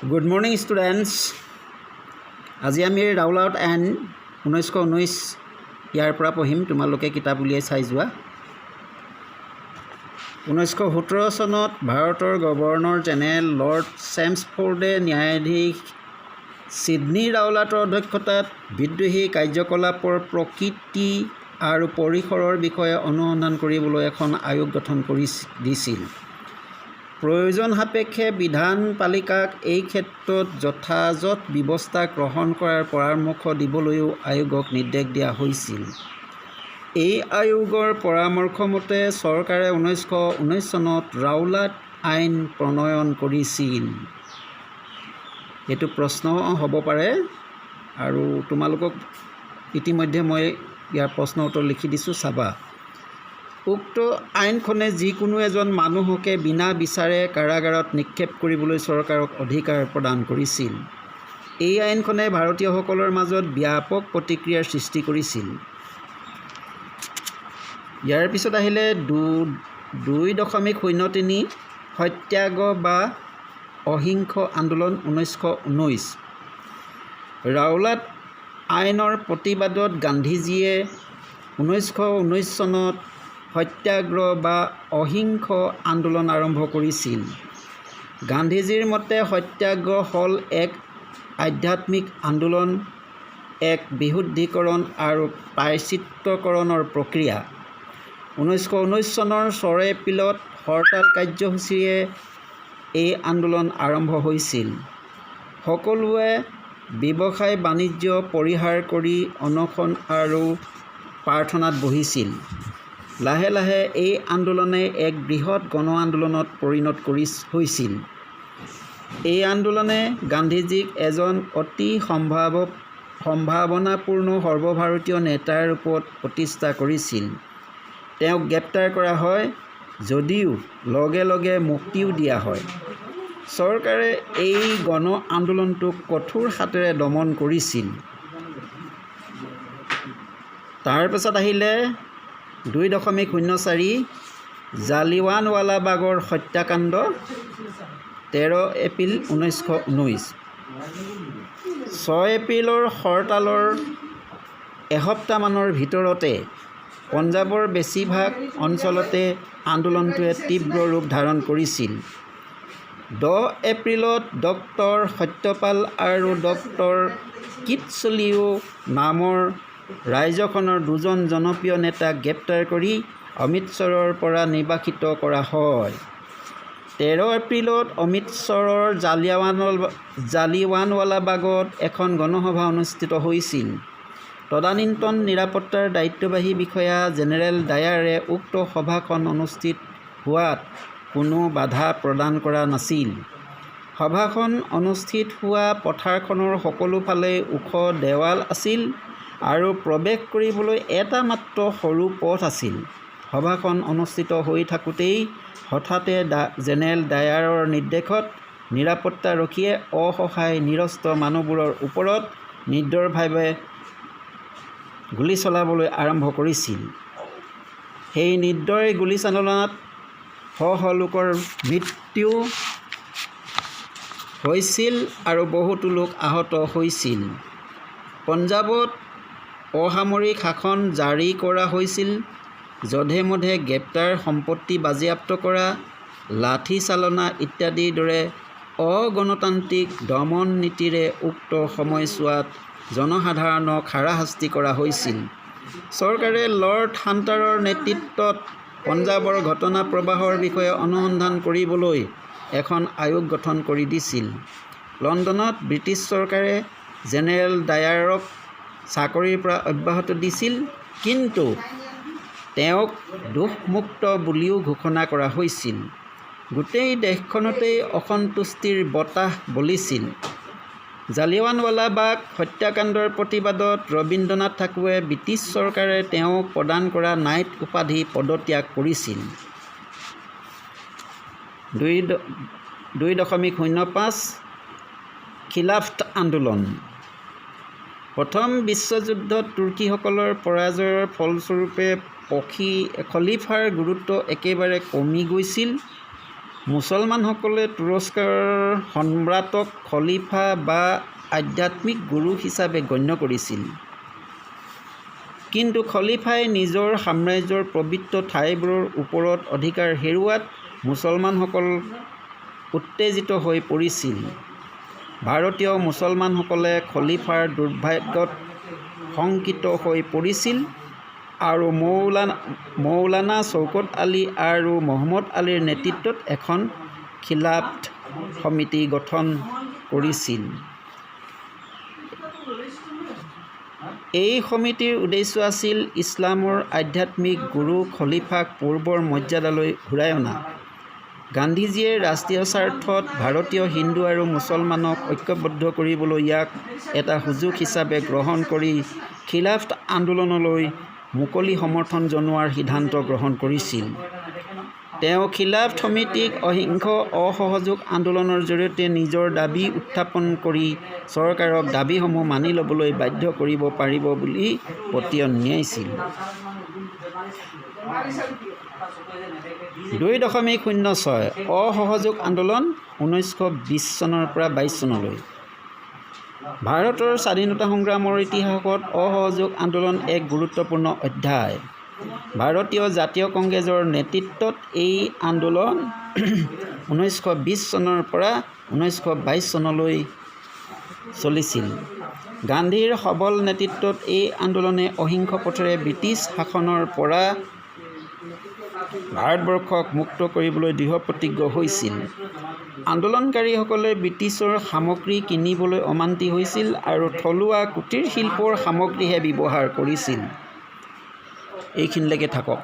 Good morning, students. আজি আমি ৰাউলাট and 1919 ইয়াৰ পৰা পঢ়িম। তোমালোকে কিতাপ উলিয়াই চাই যোৱা। 1917 চনত ভাৰতৰ গভৰ্ণৰ জেনেৰেল লৰ্ড চেমছফোৰ্ডে ন্যায়াধীশ ছিডনী ৰাউলাটৰ অধ্যক্ষতাত বিদ্ৰোহী কাৰ্যকলাপৰ প্ৰকৃতি আৰু পৰিসৰৰ বিষয়ে অনুসন্ধান কৰিবলৈ এখন আয়োগ গঠন দিছিল। প্ৰয়োজন সাপেক্ষে বিধানপালিকাক এই ক্ষেত্ৰত যথাযথ ব্যৱস্থা গ্ৰহণ কৰাৰ পৰামৰ্শ দিবলৈও আয়োগক নিৰ্দেশ দিয়া হৈছিল। এই আয়োগৰ পৰামৰ্শমতে চৰকাৰে 1919 চনত ৰাউলাট আইন প্ৰণয়ন কৰিছিল। এইটো প্ৰশ্ন হ'ব পাৰে আৰু তোমালোকক ইতিমধ্যে মই ইয়াৰ প্ৰশ্ন উত্তৰ লিখি দিছোঁ, চাবা। উক্ত আইনখনে যিকোনো এজন মানুহকে বিনা বিচাৰে কাৰাগাৰত নিক্ষেপ কৰিবলৈ চৰকাৰক অধিকাৰ প্ৰদান কৰিছিল। এই আইনখনে ভাৰতীয়সকলৰ মাজত ব্যাপক প্ৰতিক্ৰিয়াৰ সৃষ্টি কৰিছিল। ইয়াৰ পিছত আহিলে 2.03 সত্যাগ্ৰহ বা অহিংস আন্দোলন 1919। ৰাউলাট আইনৰ প্ৰতিবাদত গান্ধীজীয়ে 1919 চনত সত্যাগ্ৰহ বা অহিংস আন্দোলন আৰম্ভ কৰিছিল। গান্ধীজীৰ মতে সত্যাগ্ৰহ হ'ল এক আধ্যাত্মিক আন্দোলন, এক বিশুদ্ধীকৰণ আৰু প্ৰায়শ্চিত্তকৰণৰ প্ৰক্ৰিয়া। 1919 চনৰ 6 এপ্ৰিলত হৰতাল কাৰ্যসূচীৰে এই আন্দোলন আৰম্ভ হৈছিল। সকলোৱে ব্যৱসায় বাণিজ্য পৰিহাৰ কৰি অনশন আৰু প্ৰাৰ্থনাত বহিছিল। লাহে লাহে এই আন্দোলনে এক বৃহৎ গণ আন্দোলনত পৰিণত হৈছিল। এই আন্দোলনে গান্ধীজীক এজন অতি সম্ভাৱনাপূৰ্ণ সৰ্বভাৰতীয় নেতাৰ ৰূপত প্ৰতিষ্ঠা কৰিছিল। তেওঁক গ্ৰেপ্তাৰ কৰা হয় যদিও লগে লগে মুক্তিও দিয়া হয়। চৰকাৰে এই গণ আন্দোলনটোক কঠোৰ হাতেৰে দমন কৰিছিল। তাৰপিছত আহিলে 2.04 জালিয়ানৱালাবাগৰ হত্যাকাণ্ড 13 এপ্ৰিল 1919। 6 এপ্ৰিলৰ হৰতালৰ এসপ্তাহমানৰ ভিতৰতে পঞ্জাৱৰ বেছিভাগ অঞ্চলতে আন্দোলনটোৱে তীব্ৰ ৰূপ ধাৰণ কৰিছিল। 10 এপ্ৰিলত ডক্টৰ সত্যপাল আৰু ডক্টৰ কিটছলিও নামৰ ৰাজ্যখনৰ দুজন জনপ্ৰিয় নেতাক গ্ৰেপ্তাৰ কৰি অমৃতসৰৰ পৰা নিৰ্বাসিত কৰা হয়। 13 এপ্ৰিলত অমৃতসৰৰ জালিয়ানৱালাবাগত এখন গণসভা অনুষ্ঠিত হৈছিল। তদানীন্তন নিৰাপত্তাৰ দায়িত্ববাহী বিষয়া জেনেৰেল ডায়াৰে উক্ত সভাখন অনুষ্ঠিত হোৱাত কোনো বাধা প্ৰদান কৰা নাছিল। সভাখন অনুষ্ঠিত হোৱা পথাৰখনৰ সকলো ফালে ওখ দেৱাল আছিল আৰু প্ৰৱেশ কৰিবলৈ এটা মাত্ৰ সৰু পথ আছিল। সভাখন অনুষ্ঠিত হৈ থাকোঁতেই হঠাতে জেনেৰেল ডায়াৰৰ নিৰ্দেশত নিৰাপত্তাৰক্ষীয়ে অসহায় নিৰস্ত্ৰ মানুহবোৰৰ ওপৰত নিৰ্দয়ভাৱে গুলী চলাবলৈ আৰম্ভ কৰিছিল। সেই নিৰ্দয় গুলীচালনাত শ শ লোকৰ মৃত্যু হৈছিল আৰু বহুতো লোক আহত হৈছিল। পঞ্জাৱত অসামৰিক শাসন জাৰি কৰা হৈছিল। যধে মধে গ্ৰেপ্তাৰ, সম্পত্তি বাজেয়াপ্ত কৰা, লাঠি চালনা ইত্যাদিৰ দৰে অগণতান্ত্ৰিক দমন নীতিৰে উক্ত সময়ছোৱাত জনসাধাৰণক হাৰাশাস্তি কৰা হৈছিল। চৰকাৰে লৰ্ড হাণ্টাৰৰ নেতৃত্বত পঞ্জাৱৰ ঘটনা প্ৰবাহৰ বিষয়ে অনুসন্ধান কৰিবলৈ এখন আয়োগ গঠন কৰি দিছিল। লণ্ডনত ব্ৰিটিছ চৰকাৰে জেনেৰেল ডায়াৰক চাকৰিৰ পৰা অব্যাহতি দিছিল, কিন্তু তেওঁক দোষমুক্ত বুলিও ঘোষণা কৰা হৈছিল। গোটেই দেশখনতেই অসন্তুষ্টিৰ বতাহ বলিছিল। জালিয়ানৱালাবাগ হত্যাকাণ্ডৰ প্ৰতিবাদত ৰবীন্দ্ৰনাথ ঠাকুৰে ব্ৰিটিছ চৰকাৰে তেওঁক প্ৰদান কৰা নাইট উপাধি পদত্যাগ কৰিছিল। 2.05 খিলাফত আন্দোলন। প্ৰথম বিশ্বযুদ্ধত তুৰ্কীসকলৰ পৰাজয়ৰ ফলস্বৰূপে খলিফাৰ গুৰুত্ব একেবাৰে কমি গৈছিল। মুছলমানসকলে তুৰস্কৰ সম্ৰাটক খলিফা বা আধ্যাত্মিক গুৰু হিচাপে গণ্য কৰিছিল। কিন্তু খলিফাই নিজৰ সাম্ৰাজ্যৰ পবিত্ৰ ঠাইবোৰৰ ওপৰত অধিকাৰ হেৰুওৱাত মুছলমানসকল উত্তেজিত হৈ পৰিছিল। ভাৰতীয় মুছলমানসকলে খলিফাৰ দুৰ্ভাগ্যত শংকিত হৈ পৰিছিল আৰু মৌলানা শওকত আলী আৰু মহম্মদ আলীৰ নেতৃত্বত এখন খিলাফত সমিতি গঠন কৰিছিল। এই সমিতিৰ উদ্দেশ্য আছিল ইছলামৰ আধ্যাত্মিক গুৰু খলিফাক পূৰ্বৰ মৰ্যাদালৈ ঘূৰাই অনা। গান্ধীজীয়ে ৰাষ্ট্ৰীয় স্বাৰ্থত ভাৰতীয় হিন্দু আৰু মুছলমানক ঐক্যবদ্ধ কৰিবলৈ ইয়াক এটা সুযোগ হিচাপে গ্ৰহণ কৰি খিলাফত আন্দোলনলৈ মুকলি সমৰ্থন জনোৱাৰ সিদ্ধান্ত গ্ৰহণ কৰিছিল। তেওঁ খিলাফত সমিতিক অহিংস অসহযোগ আন্দোলনৰ জৰিয়তে নিজৰ দাবী উত্থাপন কৰি চৰকাৰক দাবীসমূহ মানি ল'বলৈ বাধ্য কৰিব পাৰিব বুলি পতিয়ন নিয়াইছিল। 2.06 অসহযোগ আন্দোলন 1920 চনৰ পৰা 22 চনলৈ। ভাৰতৰ স্বাধীনতা সংগ্ৰামৰ ইতিহাসত অসহযোগ আন্দোলন এক গুৰুত্বপূৰ্ণ অধ্যায়। ভাৰতীয় জাতীয় কংগ্ৰেছৰ নেতৃত্বত এই আন্দোলন 1920 চনৰ পৰা 1922 চনলৈ চলিছিল। গান্ধীৰ সবল নেতৃত্বত এই আন্দোলনে অহিংস পথেৰে ব্ৰিটিছ শাসনৰ পৰা ভাৰতবৰ্ষক মুক্ত কৰিবলৈ দৃঢ় প্ৰতিজ্ঞ হৈছিল। আন্দোলনকাৰীসকলে ব্ৰিটিছৰ সামগ্ৰী কিনিবলৈ অমান্তি হৈছিল আৰু থলুৱা কুটীৰ শিল্পৰ সামগ্ৰীহে ব্যৱহাৰ কৰিছিল। এইখিনিলৈকে থাকক।